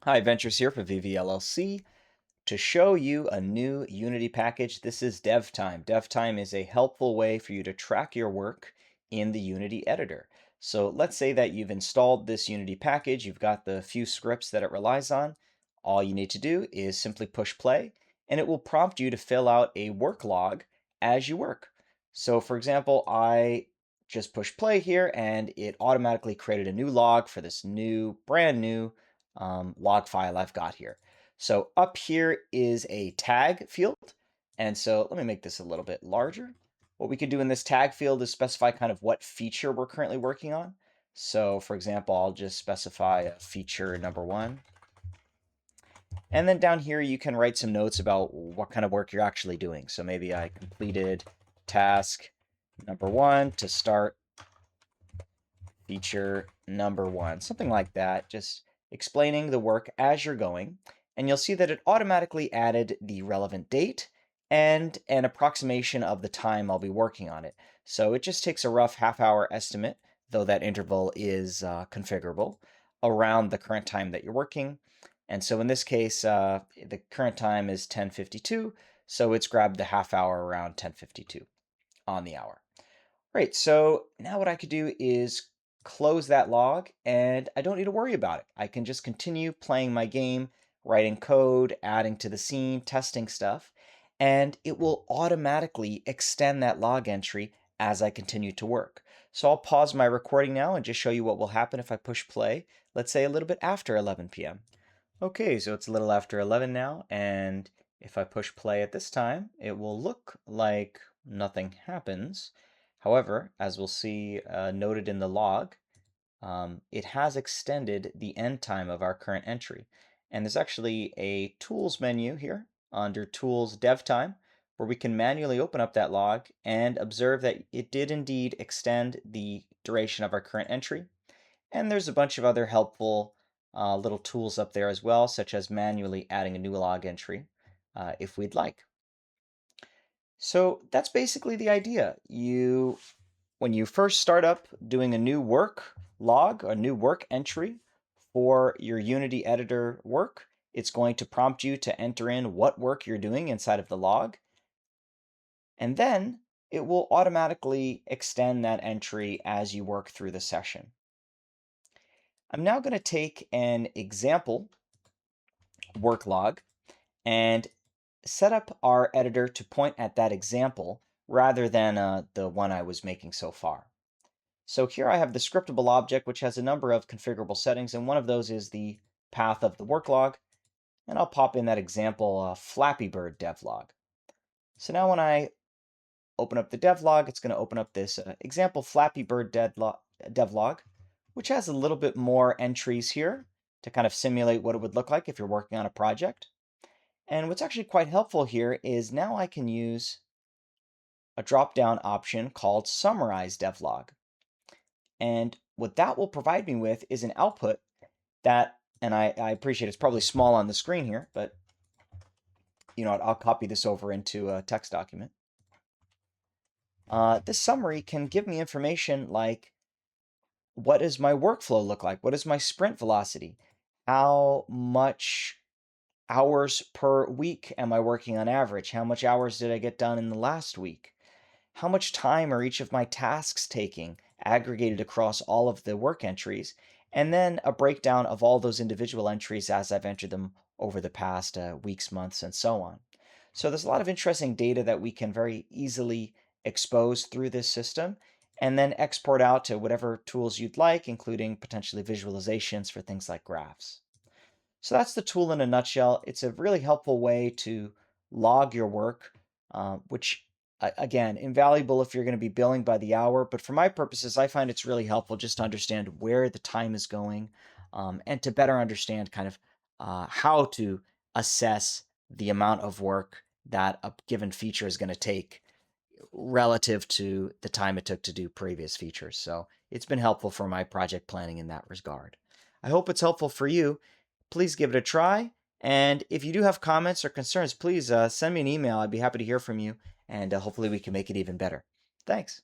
Hi, Ventures here for VVLLC to show you a new Unity package. This is DevTime. DevTime is a helpful way for you to track your work in the Unity editor. So let's say that you've installed this Unity package, you've got the few scripts that it relies on. All you need to do is simply push play, and it will prompt you to fill out a work log as you work. So for example, I just push play here and it automatically created a new log for this brand new log file I've got here. So up here is a tag field. And so let me make this a little bit larger. What we could do in this tag field is specify kind of what feature we're currently working on. So for example, I'll just specify feature number 1. And then down here, you can write some notes about what kind of work you're actually doing. So maybe I completed task number 1 to start feature number 1, something like that, just explaining the work as you're going. And you'll see that it automatically added the relevant date and an approximation of the time I'll be working on it. So it just takes a rough half-hour estimate, though that interval is configurable, around the current time that you're working. And so in this case, the current time is 10:52, so it's grabbed the half hour around 10:52 on the hour. Right, so now what I could do is close that log and I don't need to worry about it. I can just continue playing my game, writing code, adding to the scene, testing stuff, and it will automatically extend that log entry as I continue to work. So I'll pause my recording now and just show you what will happen if I push play, let's say a little bit after 11 p.m. Okay, so it's a little after 11 now, and if I push play at this time, it will look like nothing happens. However, as we'll see noted in the log, it has extended the end time of our current entry. And there's actually a Tools menu here under Tools DevTime, where we can manually open up that log and observe that it did indeed extend the duration of our current entry. And there's a bunch of other helpful little tools up there as well, such as manually adding a new log entry if we'd like. So that's basically the idea. When you first start up doing a new work log, a new work entry for your Unity editor work, it's going to prompt you to enter in what work you're doing inside of the log. And then it will automatically extend that entry as you work through the session. I'm now going to take an example work log and set up our editor to point at that example rather than the one I was making so far. So here I have the scriptable object, which has a number of configurable settings, and one of those is the path of the work log. And I'll pop in that example Flappy Bird devlog. So now when I open up the devlog, it's going to open up this example Flappy Bird devlog, which has a little bit more entries here to kind of simulate what it would look like if you're working on a project. And what's actually quite helpful here is now I can use a drop-down option called Summarize Devlog. And what that will provide me with is an output that, and I appreciate it's probably small on the screen here, but I'll copy this over into a text document. This summary can give me information like, what does my workflow look like? What is my sprint velocity? How much hours per week am I working on average? How much hours did I get done in the last week? How much time are each of my tasks taking, aggregated across all of the work entries? And then a breakdown of all those individual entries as I've entered them over the past weeks, months, and so on. So there's a lot of interesting data that we can very easily expose through this system and then export out to whatever tools you'd like, including potentially visualizations for things like graphs. So that's the tool in a nutshell. It's a really helpful way to log your work, which again, invaluable if you're going to be billing by the hour. But for my purposes, I find it's really helpful just to understand where the time is going and to better understand kind of how to assess the amount of work that a given feature is going to take relative to the time it took to do previous features. So it's been helpful for my project planning in that regard. I hope it's helpful for you. Please give it a try. And if you do have comments or concerns, please send me an email. I'd be happy to hear from you, and hopefully we can make it even better. Thanks.